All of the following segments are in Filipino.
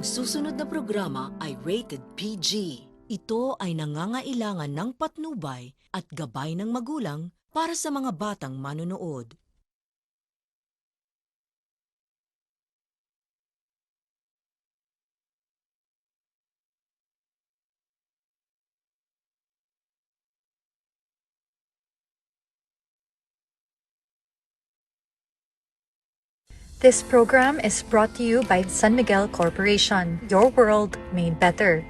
Ang susunod na programa ay rated PG. Ito ay nangangailangan ng patnubay at gabay ng magulang para sa mga batang manonood. This program is brought to you by San Miguel Corporation, your world made better.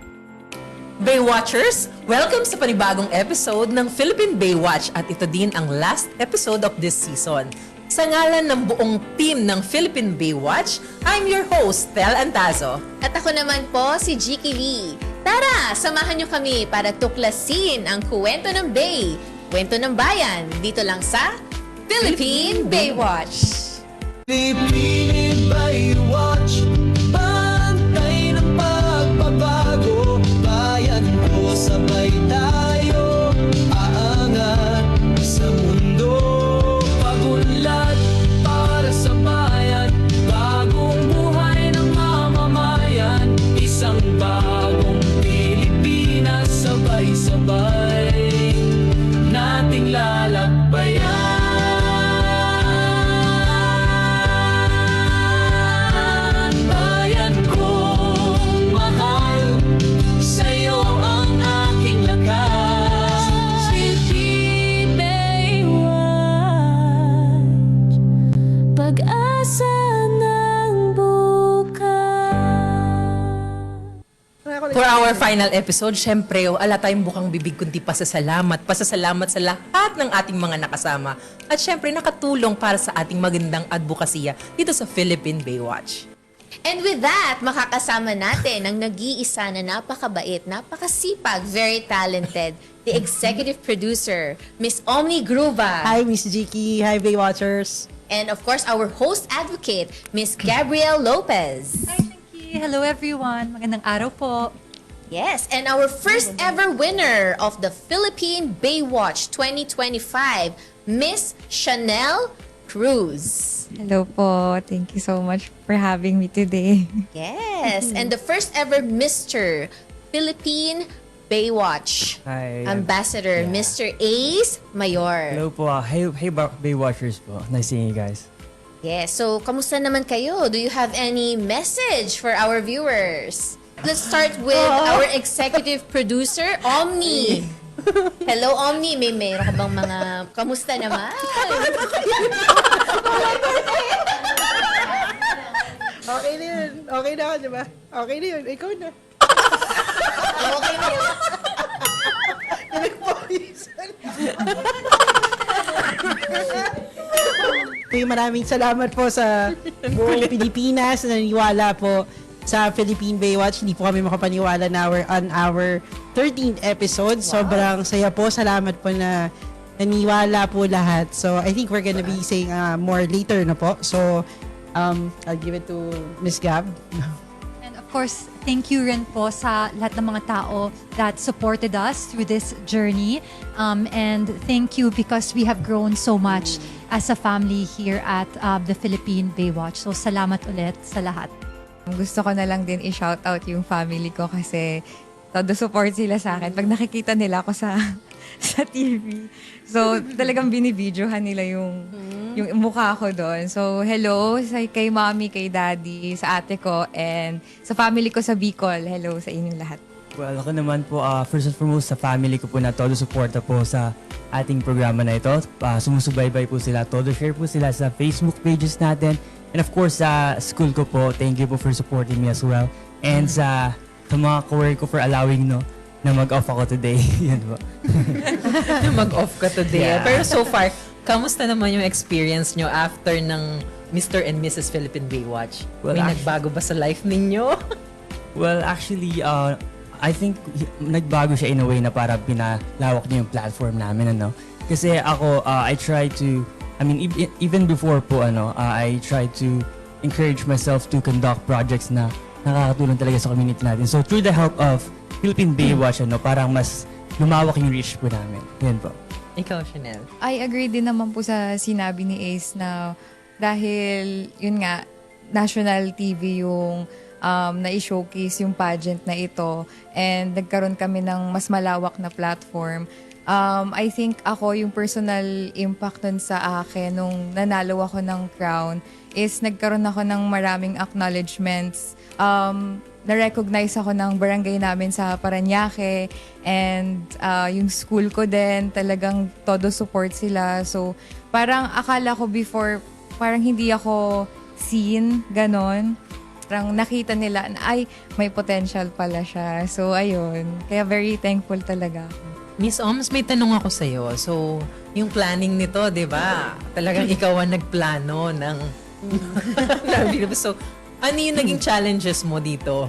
Baywatchers, welcome sa panibagong episode ng Philippine Baywatch at ito din ang last episode of this season. Sa ngalan ng buong team ng Philippine Baywatch, I'm your host, Tel Antazo. At ako naman po si Jiki Lee. Tara, samahan niyo kami para tuklasin ang kwento ng Bay, kwento ng bayan, dito lang sa Philippine Baywatch. Philippine Baywatch, bantay ng pagbabago. Bayan ko, sabay tayo aangat sa mundo. Pagunlad para sa bayan, bagong buhay ng mamamayan. Isang bagong Pilipinas, sabay-sabay nating lalakbayan. For our final episode, syempre, ala tayong bukang bibig kundi pasasalamat sa lahat ng ating mga nakasama. At syempre, nakatulong para sa ating magandang advokasya dito sa Philippine Baywatch. And with that, makakasama natin ang nag-iisa na napakabait, napakasipag, very talented, the executive producer, Miss Omni Gruva. Hi, Miss Jiki. Hi, Baywatchers. And of course, our host advocate, Miss Gabrielle Lopez. Hi, Nikki. Hello, everyone. Magandang araw po. Yes, and our first ever winner of the Philippine Baywatch 2025, Miss Chanel Cruz. Hello po. Thank you so much for having me today. Yes, and the first ever Mr. Philippine Baywatch Hi. Ambassador, Yeah. Mr. Ace Mayor. Hello po. Hey Baywatchers po. Nice seeing you guys. Yes, so kamusta naman kayo? Do you have any message for our viewers? Let's start with our executive producer, Omni. Hello, Omni. May meron ka bang mga kamusta naman? Okay na yun. Okay na ako, di ba? Okay na yun. Ikaw na. Okay na yun. Maraming salamat po sa buong Pilipinas na naniwala po sa Philippine Baywatch. Hindi po kami makapaniwala na on our 13th episode. Sobrang saya po. Salamat po na naniwala po lahat. So, I think we're gonna be saying more later na po. So, I'll give it to Miss Gab. And of course, thank you rin po sa lahat ng mga tao that supported us through this journey. And thank you because we have grown so much as a family here at the Philippine Baywatch. So, salamat ulit sa lahat. Gusto ko na lang din i-shoutout yung family ko kasi todo support sila sa akin. Pag nakikita nila ako sa sa TV. So, talagang binibidyohan nila yung mukha ko doon. So, hello kay mommy, kay daddy, sa ate ko, and sa family ko sa Bicol. Hello sa inyong lahat. Well, ako naman po, first and foremost, sa family ko po na todo suporta po sa ating programa na ito. Sumusubaybay po sila, todo share po sila sa Facebook pages natin. And of course, sa school ko po, thank you po for supporting me as well. And sa mga co-work ko for allowing na mag-off ako today. Yan po. Mag-off ka today. Yeah. Pero so far, kamusta naman yung experience nyo after ng Mr. and Mrs. Philippine Baywatch? Well, May nagbago ba sa life ninyo? Well, actually, I think nagbago siya in a way na para pinalawak niya yung platform namin, ano. Kasi ako, I try to, even before po, I try to encourage myself to conduct projects na nakakatulong talaga sa community natin. So, through the help of Philippine Baywatch, parang mas lumawak yung reach po namin. Yan po. Ikaw, Chanel. I agree din naman po sa sinabi ni Ace na dahil, yun nga, national TV yung na-showcase yung pageant na ito and nagkaroon kami ng mas malawak na platform. I think ako, yung personal impact nun sa akin nung nanalo ako ng crown is nagkaroon ako ng maraming acknowledgements. Na-recognize ako ng barangay namin sa Parañaque and yung school ko din, talagang todo support sila. So parang akala ko before, parang hindi ako seen, ganon. Parang nakita nila na, ay, may potential pala siya. So ayun, kaya very thankful talaga ako. Miss Oms, may tanong ako sa'yo. So, yung planning nito, di ba? Talagang ikaw ang nagplano ng... So, ano yung naging challenges mo dito?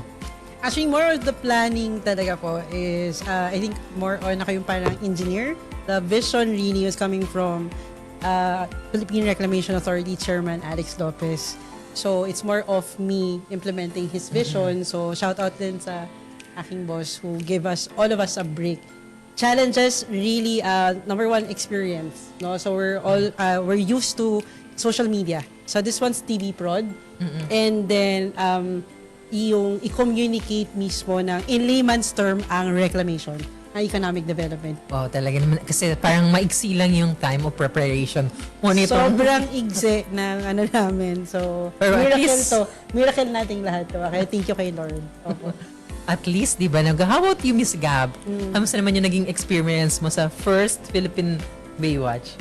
Actually, more of the planning talaga po is, I think more on ako yung parang engineer. The vision really was coming from Philippine Reclamation Authority Chairman Alex Lopez. So, it's more of me implementing his vision. So, shout out din sa aking boss who gave us, all of us, a break. Challenges, really, number one, experience. No? So, we're used to social media. So, this one's TV prod. And then, yung i-communicate mismo ng, in layman's term, ang reclamation, ang economic development. Wow, talaga naman. Kasi parang maiksi lang yung time of preparation. Sobrang igse ng ano namin. So, Pero at miracle least- to. Miracle nating lahat to. Kaya thank you kay Lord. Opo. At least, di ba? How about you, Miss Gab? Kamusta naman yung naging experience mo sa first Philippine Baywatch?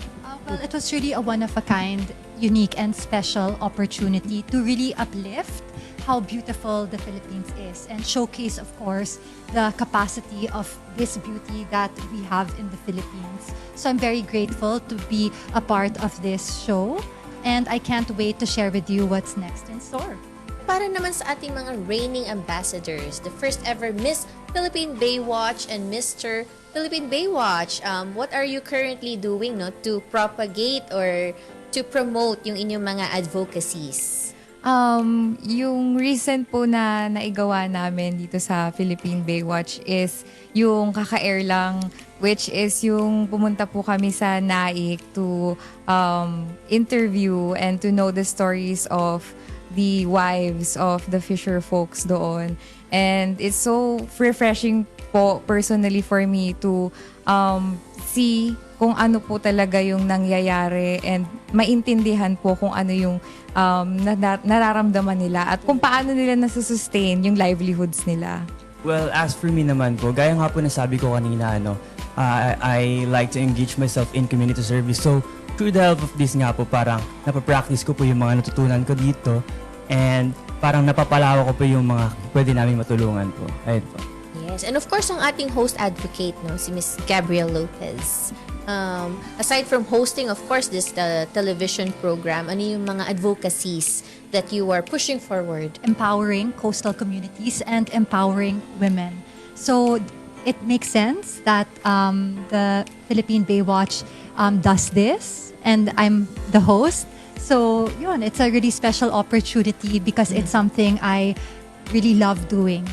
Well, it was really a one-of-a-kind, unique and special opportunity to really uplift how beautiful the Philippines is and showcase, of course, the capacity of this beauty that we have in the Philippines. So I'm very grateful to be a part of this show, and I can't wait to share with you what's next in store. Para naman sa ating mga reigning ambassadors, the first ever Miss Philippine Baywatch and Mr. Philippine Baywatch, what are you currently doing to propagate or to promote yung inyong mga advocacies? Yung recent po na naigawa namin dito sa Philippine Baywatch is yung kaka-air lang, which is yung pumunta po kami sa NAIC to interview and to know the stories of the wives of the fisher folks doon. And it's so refreshing po personally for me to see kung ano po talaga yung nangyayari and maintindihan po kung ano yung nararamdaman nila at kung paano nila nasusustain yung livelihoods nila. Well, as for me naman po, gaya nga po nasabi ko kanina, I like to engage myself in community service. So, through the help of this nga po, parang napapractice ko po yung mga natutunan ko dito and parang napapalawa ko po yung mga pwede namin matulungan po. Ayun po. Yes, and of course, ang ating host advocate, si Miss Gabrielle Lopez. Aside from hosting, of course, this television program, ano yung mga advocacies that you are pushing forward? Empowering coastal communities and empowering women. So it makes sense that the Philippine Baywatch does this, and I'm the host. So yun, it's a really special opportunity because it's something I really love doing.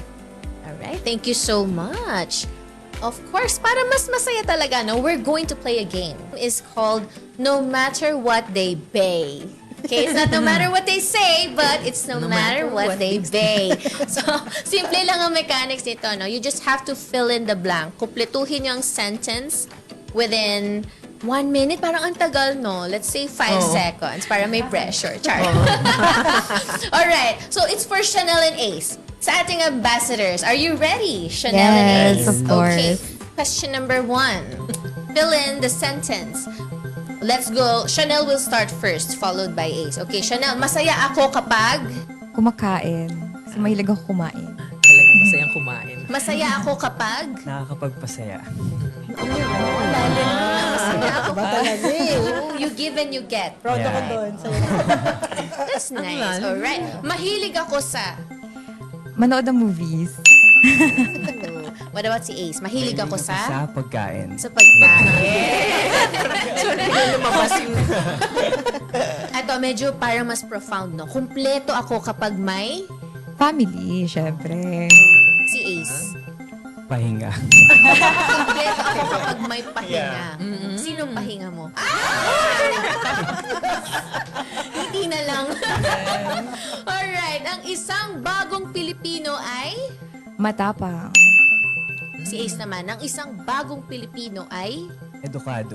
All right, thank you so much. Of course, para mas masaya talaga, we're going to play a game. It's called No Matter What They Bay. Okay, it's not no matter what they say, but it's no matter what they bay. So, simple lang ang mechanics nito, You just have to fill in the blank. Kumpletuhin yung sentence within 1 minute. Parang ang tagal, Let's say 5 seconds para may pressure. Char. Alright, so it's for Chanel and Ace. Sa ating ambassadors, are you ready, Chanel and Ace? Yes, of course. Okay, question number 1. Fill in the sentence. Let's go. Chanel will start first, followed by Ace. Okay, Chanel, masaya ako kapag... Kumakain. Kasi mahilig ako kumain. Talagang masayang kumain. Masaya ako kapag... Nakakapagpasaya. Masaya ako Ba kapag... talaga Oh, you give and you get. Proud ako Yeah. doon. That's nice. Alright. Mahilig ako sa... Manood ng movies. What about si Ace? Mahilig ako sa... Sa pagkain. Sa pagkain. So, lumabas yung... Ito, medyo parang mas profound, Kumpleto ako kapag may... Family, syempre. Si Ace. Pahinga. Kumpleto ako kapag may pahinga. Sinong pahinga mo? Hindi na lang. Alright, ang isang bagong Pilipino Pilipino ay... Matapang. Si Ace naman, ang isang bagong Pilipino ay... Edukado.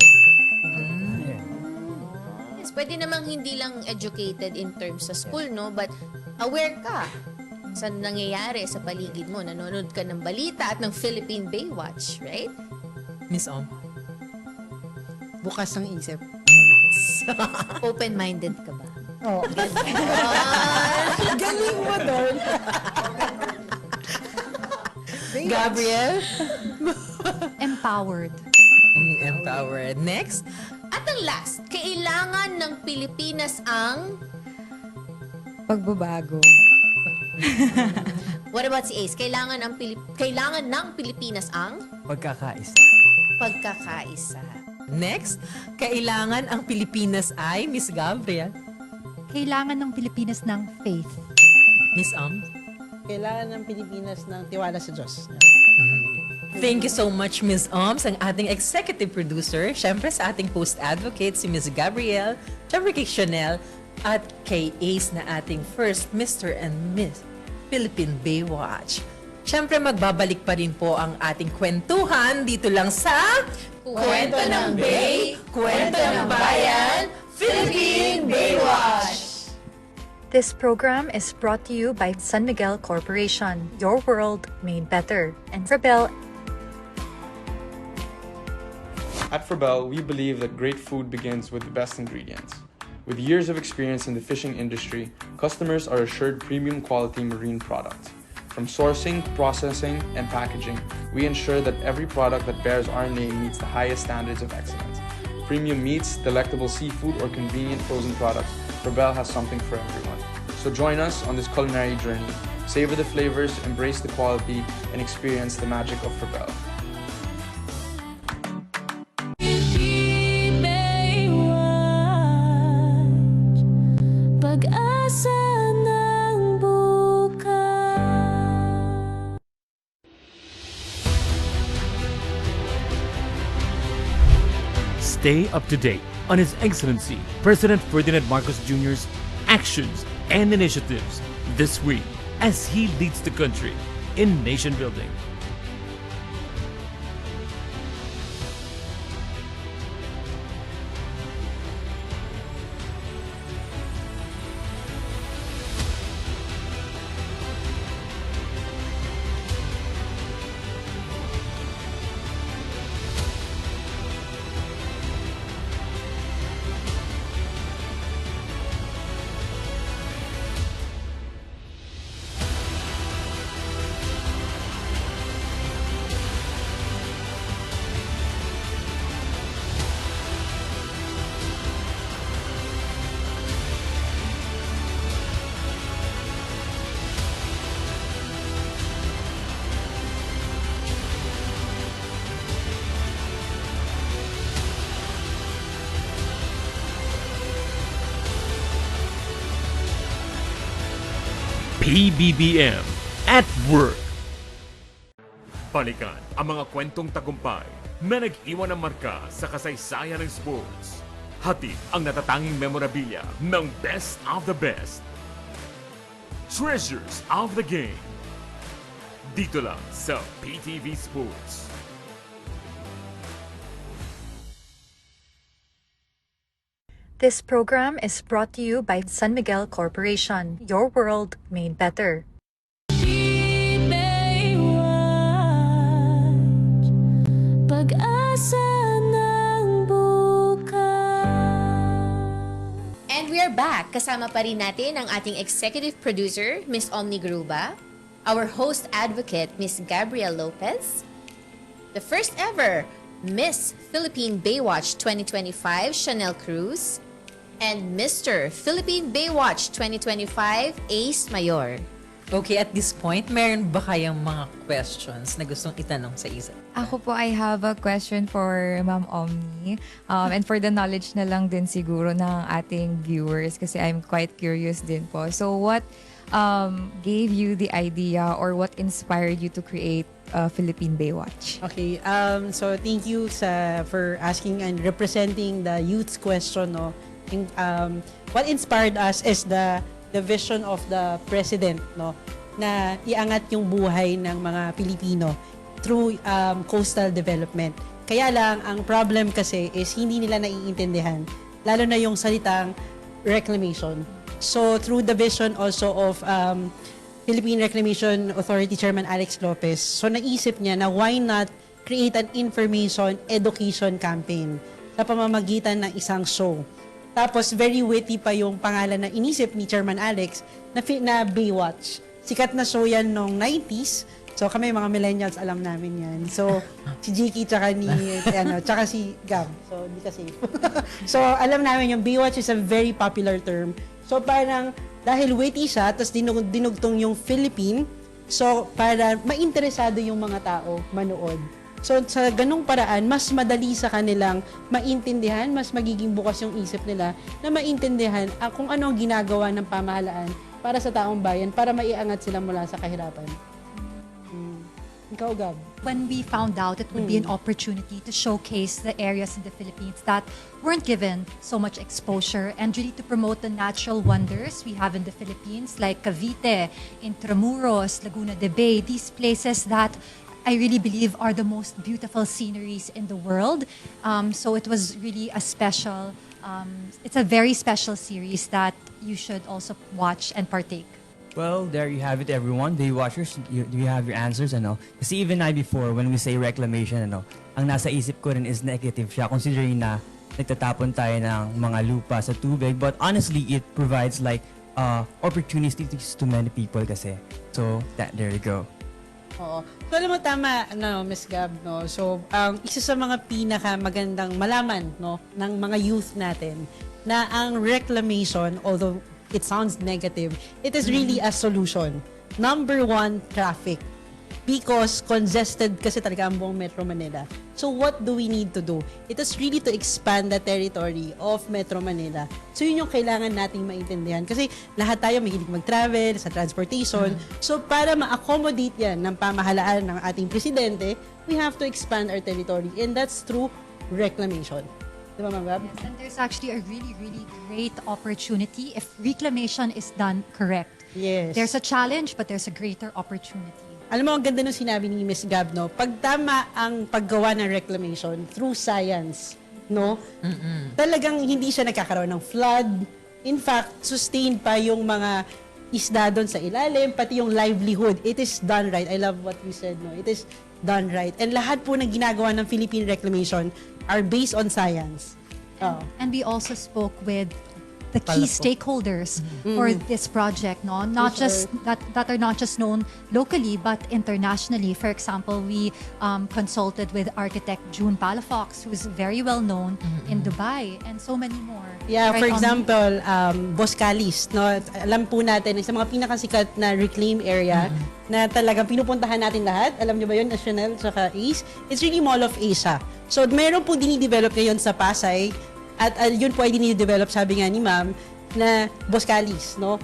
Yes, pwede namang hindi lang educated in terms sa school, no? But aware ka sa nangyayari sa paligid mo. Nanonood ka ng balita at ng Philippine Baywatch, right? Miss Om. Bukas ng isip. Open-minded ka ba? Oo. Galing mo doon. Gabriel? Empowered. Empowered. Next? At ang last, kailangan ng Pilipinas ang... Pagbabago. What about si Ace? Kailangan ng Pilipinas ang Pagkakaisa. pagkakaisa. Next? Kailangan ang Pilipinas ay Miss Gabriel. Kailangan ng Pilipinas ng faith. Miss Om? Kailangan ng Pilipinas ng tiwala sa Diyos. Thank you so much, Ms. Oms, ang ating executive producer. Siyempre sa ating post advocate, si Ms. Gabrielle. Siyempre kay Chanel. At kay Ace na ating first Mr. and Miss Philippine Baywatch. Siyempre magbabalik pa rin po ang ating kwentuhan dito lang sa Kwento ng Bay, Kwento ng Bayan, Philippine Baywatch! This program is brought to you by San Miguel Corporation, your world made better. And for Bell. At Frebel, we believe that great food begins with the best ingredients. With years of experience in the fishing industry, customers are assured premium quality marine products. From sourcing, processing, and packaging, we ensure that every product that bears our name meets the highest standards of excellence. Premium meats, delectable seafood, or convenient frozen products, Frebel has something for everyone. So join us on this culinary journey. Savor the flavors, embrace the quality, and experience the magic of Frebel. Stay up to date on His Excellency President Ferdinand Marcos Jr.'s actions and initiatives this week as he leads the country in nation building. PBBM at Work. Balikan ang mga kwentong tagumpay na nag-iwan ng marka sa kasaysayan ng sports. Hatid ang natatanging memorabilia ng best of the best. Treasures of the Game. Dito lang sa PTV Sports. This program is brought to you by San Miguel Corporation, your world made better. And we are back. Kasama pa rin natin ang ating executive producer, Miss Omni Gruba, our host advocate, Miss Gabrielle Lopez, the first ever Miss Philippine Baywatch 2025, Chanel Cruz, and Mr. Philippine Baywatch 2025, Ace Mayor. Okay, at this point, meron ba kayang mga questions na gustong itanong sa isa? Ako po, I have a question for Ma'am Omni. And for the knowledge na lang din siguro ng ating viewers kasi I'm quite curious din po. So what gave you the idea or what inspired you to create Philippine Baywatch? Okay, so thank you for asking and representing the youth's question. No? What inspired us is the vision of the president. No? na iangat yung buhay ng mga Pilipino through coastal development. Kaya lang, ang problem kasi is hindi nila naiintindihan, lalo na yung salitang reclamation. So, through the vision also of Philippine Reclamation Authority Chairman Alex Lopez, so naisip niya na why not create an information education campaign sa pamamagitan ng isang show. Tapos, very witty pa yung pangalan na inisip ni Chairman Alex na Baywatch. Sikat na show yan noong 90s. So, kami mga millennials, alam namin yan. So, si Jiki tsaka si Gab. So, hindi ka safe. So, alam namin yung Baywatch is a very popular term. So, parang dahil witty siya, tapos dinugtong yung Philippine, so, para mainteresado yung mga tao manood. So, sa ganung paraan, mas madali sa kanilang maintindihan, mas magiging bukas yung isip nila na maintindihan kung ano ang ginagawa ng pamahalaan para sa taong bayan, para maiangat sila mula sa kahirapan. Ikaw, Gab. When we found out it would be an opportunity to showcase the areas in the Philippines that weren't given so much exposure and really to promote the natural wonders we have in the Philippines like Cavite, Intramuros, Laguna de Bay, these places that I really believe are the most beautiful sceneries in the world. So it was really a special, it's a very special series that you should also watch and partake. Well, there you have it, everyone. Baywatchers, do you have your answers? Ano? Kasi even night before, when we say reclamation, ang nasa isip ko rin is negative siya, considering na nagtatapon tayo ng mga lupa sa tubig. But honestly, it provides like opportunities to many people kasi. So, there you go. Oo. So, alam mo, tama, Ms. Gab, no? So, isa sa mga pinakamagandang malaman, no, ng mga youth natin, na ang reclamation, although it sounds negative, it is really a solution. Number one, traffic. Because congested kasi talaga ang buong Metro Manila. So what do we need to do? It is really to expand the territory of Metro Manila. So yun yung kailangan nating maintindihan. Kasi lahat tayo mahilig mag-travel, sa transportation. So para ma-accommodate yan ng pamahalaan ng ating presidente, we have to expand our territory. And that's through reclamation. Diba, Ma'am Gab? Yes, and there's actually a really, really great opportunity if reclamation is done correct. Yes. There's a challenge, but there's a greater opportunity. Alam mo, ang ganda nung sinabi ni Ms. Gab, no? Pag tama ang paggawa ng reclamation through science, no? Talagang hindi siya nagkakaroon ng flood. In fact, sustained pa yung mga isda doon sa ilalim, pati yung livelihood. It is done right. I love what you said, no? It is done right. And lahat po ng ginagawa ng Philippine Reclamation are based on science. And we also spoke with the key stakeholders for this project, no? Not just that are not just known locally but internationally. For example, we consulted with architect June Palafox, who's very well known in Dubai, and so many more. Yeah, Right for on- example, Boscalis, no? Alam po natin, sa mga pinakasikat na reclaim area na talagang pinupuntahan natin lahat. Alam niyo ba yun? National, saka East. It's really Mall of Asia. So, meron po dinidevelop ngayon sa Pasay. At yun po ay dinidevelop, sabi nga ni Ma'am, na Boscalis, no?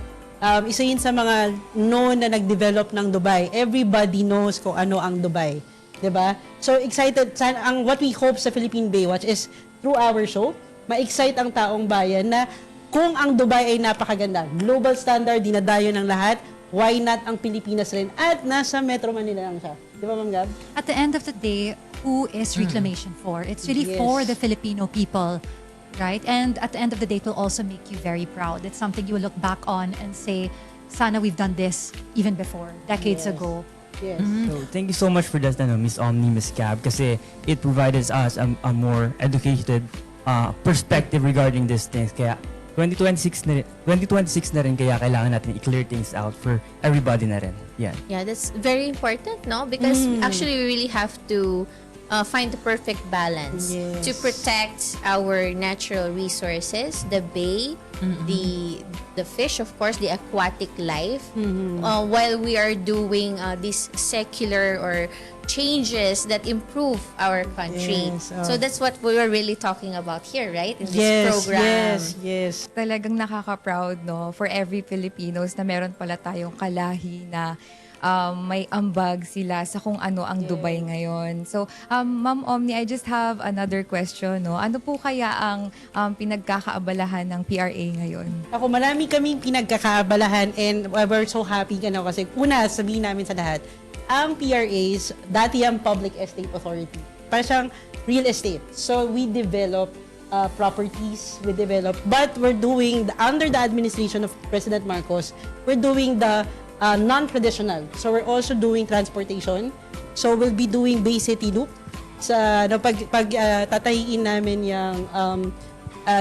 Isa yun sa mga known na nag-develop ng Dubai. Everybody knows kung ano ang Dubai. 'Di ba? So, excited. What we hope sa Philippine Baywatch is through our show, ma-excite ang taong bayan na kung ang Dubai ay napakaganda, global standard, dinadayo ng lahat, why not ang Pilipinas rin? At nasa Metro Manila lang siya. Di ba, Ma'am Gab? At the end of the day, who is reclamation for? It's really Yes. for the Filipino people, right? And at the end of the day, it will also make you very proud. It's something you will look back on and say, sana we've done this even before, decades Yes. ago. Yes. So, thank you so much for that, Miss Omni, Miss Gab, kasi it provided us a more educated perspective regarding these things. Kaya 2026 na rin, kaya kailangan natin i-clear things out for everybody na rin. Yan. Yeah, that's very important, no? Because actually we really have to find the perfect balance Yes. to protect our natural resources, the bay, the fish, of course, the aquatic life, while we are doing these secular or changes that improve our country. Yes, So that's what we were really talking about here, right? In this program. Yes. Talagang nakaka-proud, no, for every Filipinos na meron pala tayong kalahi na may ambag sila sa kung ano ang Dubai ngayon. So, Ma'am Omni, I just have another question. No? Ano po kaya ang pinagkakaabalahan ng PRA ngayon? Ako, marami kaming pinagkakaabalahan and we're so happy kasi una, sabihin namin sa lahat, ang PRAs, dati ang Public Estate Authority. Parang siyang real estate. So, we develop properties, but we're doing, under the administration of President Marcos, we're doing the non-traditional. So, we're also doing transportation. So, we'll be doing Bay City Loop. Tatahiin namin yung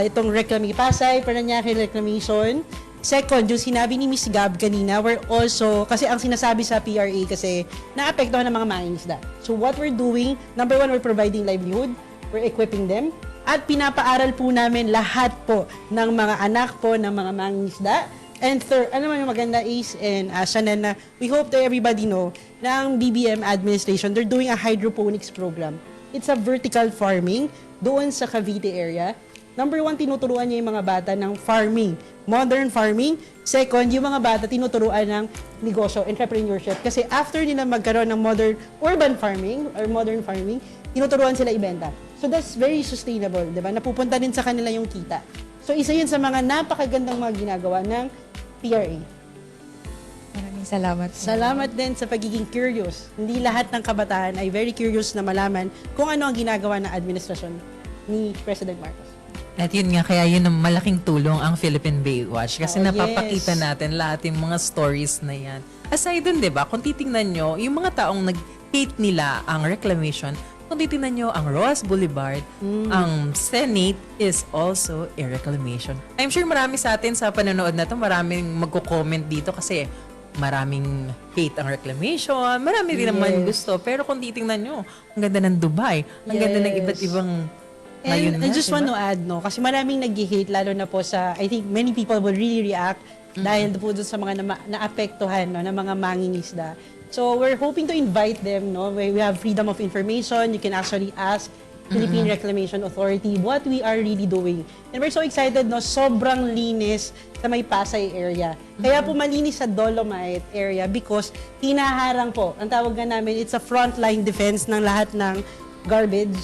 itong Pasay, Parañaque reclamation. Second, yung sinabi ni Miss Gab kanina, we're also, kasi ang sinasabi sa PRA kasi, naapektuhan ng mga mangingisda. So what we're doing, number one, we're providing livelihood, we're equipping them, at pinapaaral po namin lahat po ng mga anak po ng mga mangingisda. And third, ano man yung maganda is, and Shannon, na we hope that everybody know, na ang BBM administration, they're doing a hydroponics program. It's a vertical farming doon sa Cavite area. Number one, tinuturuan niya yung mga bata ng farming, modern farming. Second, yung mga bata tinuturuan ng negosyo, entrepreneurship. Kasi after nila magkaroon ng urban farming, tinuturuan sila ibenta. So that's very sustainable, di ba? Napupunta din sa kanila yung kita. So isa yun sa mga napakagandang mga ginagawa ng PRA. Maraming salamat. Salamat din sa pagiging curious. Hindi lahat ng kabataan ay very curious na malaman kung ano ang ginagawa ng administrasyon ni President Marcos. At yun nga, kaya yun ang malaking tulong ang Philippine Baywatch. Kasi Oh, napapakita yes. natin lahat yung mga stories na yan. Aside dun, di ba, kung titingnan nyo, yung mga taong nag-hate nila ang reclamation, kung titingnan nyo, ang Roas Boulevard, ang Senate is also a reclamation. I'm sure marami sa atin sa panonood na to, maraming magko-comment dito kasi maraming hate ang reclamation, marami din naman gusto. Pero kung titingnan nyo, ang ganda ng Dubai, ang ganda ng iba't ibang And I just want to add, kasi maraming nag-hate, lalo na po sa, I think many people will really react dahil po doon sa mga naapektuhan ng mga mangingisda. So we're hoping to invite them, we have freedom of information, you can actually ask Philippine Reclamation Authority what we are really doing. And we're so excited, sobrang linis sa may Pasay area. Kaya po malinis sa Dolomite area because hinaharang po, ang tawag nga namin, it's a frontline defense ng lahat ng garbage.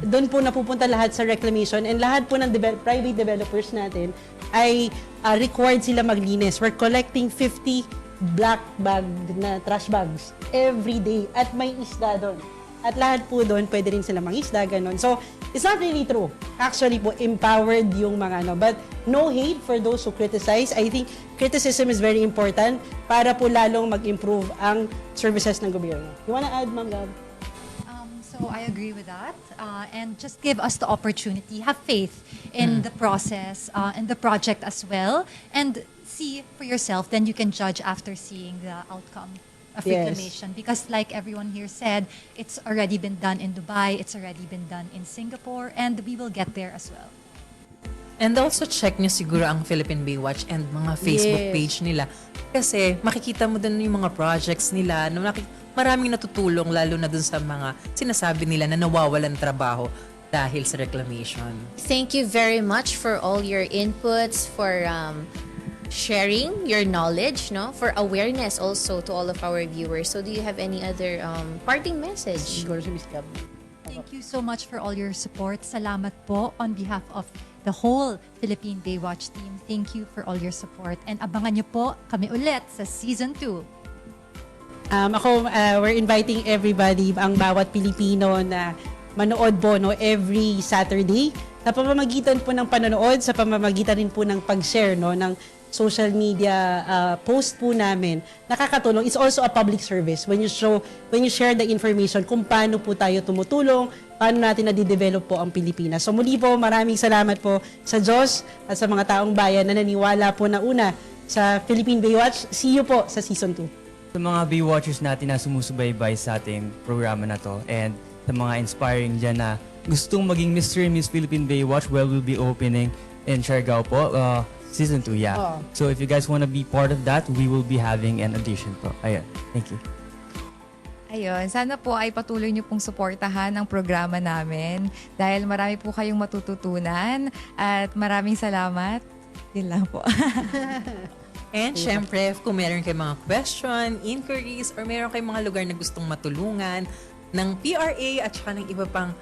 Doon po napupunta lahat sa reclamation and lahat po ng private developers natin ay required sila maglinis. We're collecting 50 black bag na trash bags every day at may isda doon. At lahat po doon pwede rin sila mangisda, ganun. So, it's not really true. Actually po, empowered yung mga but no hate for those who criticize. I think criticism is very important para po lalong mag-improve ang services ng gobyerno. You wanna add, Ma'am Gab? So I agree with that. And just give us the opportunity, have faith in the process and the project as well. And see for yourself, then you can judge after seeing the outcome of reclamation. Because like everyone here said, it's already been done in Dubai, it's already been done in Singapore, and we will get there as well. And also check nyo siguro ang Philippine Baywatch and mga Facebook page nila. Kasi makikita mo din yung mga projects nila. Maraming natutulong lalo na dun sa mga sinasabi nila na nawawalan trabaho dahil sa reclamation. Thank you very much for all your inputs, for sharing your knowledge, for awareness also to all of our viewers. So do you have any other parting message? Siguro si Miss Gab. Thank you so much for all your support. Salamat po on behalf of the whole Philippine Baywatch team. Thank you for all your support. And abangan nyo po kami ulit sa Season 2. We're inviting everybody, ang bawat Pilipino na manood po every Saturday. Sa pamamagitan po ng panonood, sa pamamagitan rin po ng pag-share ng social media post po namin, nakakatulong. It's also a public service when you share the information kung paano po tayo tumutulong, paano natin na-develop po ang Pilipinas. So muli po, maraming salamat po sa Diyos at sa mga taong bayan na naniwala po na una sa Philippine Baywatch. See you po sa Season 2. Sa mga Baywatchers natin na sumusubaybay sa ating programa na to and sa mga inspiring dyan na gustong maging Mr. and Miss Philippine Baywatch, we'll be opening in Siargao po, Season 2, So if you guys want to be part of that, we will be having an audition po. Ayun, thank you. Ayun, sana po ay patuloy niyo pong suportahan ang programa namin dahil marami po kayong matututunan at maraming salamat. Yun lang po. And syempre, kung meron kayong mga question, inquiries, or meron kayong mga lugar na gustong matulungan ng PRA at saka ng iba pang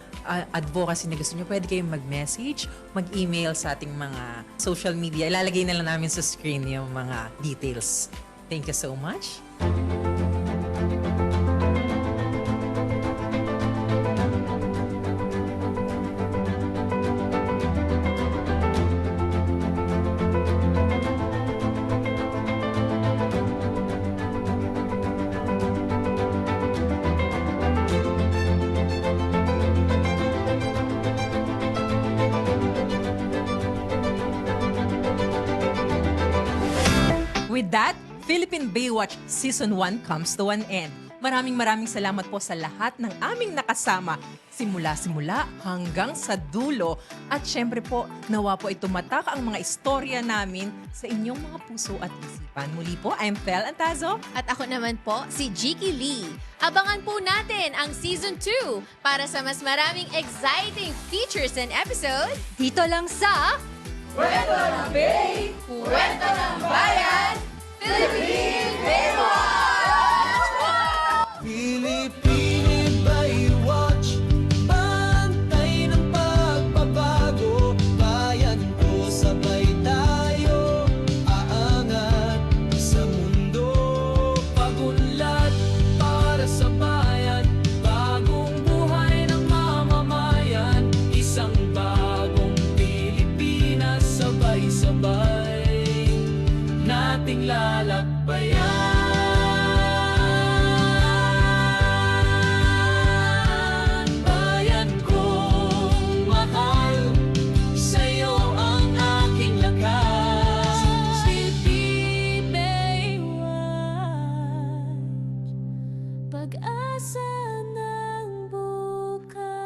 advocacy na gusto nyo, pwede kayong mag-message, mag-email sa ating mga social media. Ilalagay na lang namin sa screen yung mga details. Thank you so much. With that, Philippine Baywatch Season 1 comes to an end. Maraming salamat po sa lahat ng aming nakasama, simula hanggang sa dulo. At syempre po, nawa po ito matak ang mga istorya namin sa inyong mga puso at isipan. Muli po, I'm Fel Antazo. At ako naman po, si Jiki Lee. Abangan po natin ang Season 2 para sa mas maraming exciting features and episodes. Dito lang sa Kwento ng Bay! Kwento ng Bayan! Philippine Baywatch! Philippine Baywatch, bantay ng pagbabago. Bayan ko, sabay tayo, aangat sa mundo. Pagunlad para sa bayan, bagong buhay ng mamamayan. Isang bagong Pilipinas, sabay-sabay nating lalakbayan. Bayan kong mahal, sa'yo ang aking lakas. Philippine Baywatch, pag-asa ng bukas.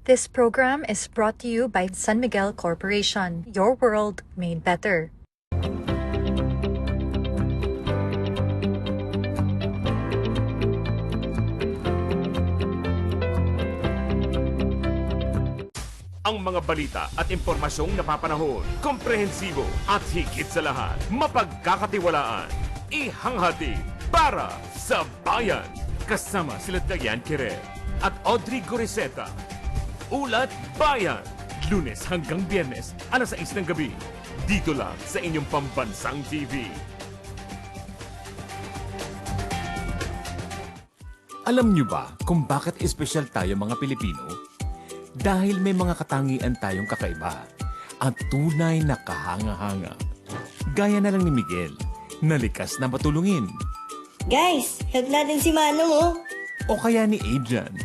This program is brought to you by San Miguel Corporation, your world made better. Ang mga balita at impormasyong napapanahon, komprehensibo at higit sa lahat, mapagkakatiwalaan. Ihanghatid para sa bayan. Kasama sila Dayan Querer at Audrey Goriseta. Ulat Bayan, Lunes hanggang Biyernes, alas 6 ng gabi. Dito lang sa inyong pambansang TV. Alam niyo ba kung bakit espesyal tayo mga Pilipino? Dahil may mga katangian tayong kakaiba at tunay na kahanga-hanga. Gaya na lang ni Miguel, na likas na matulungin. Guys, help natin si Manong, oh. O kaya ni Adrian,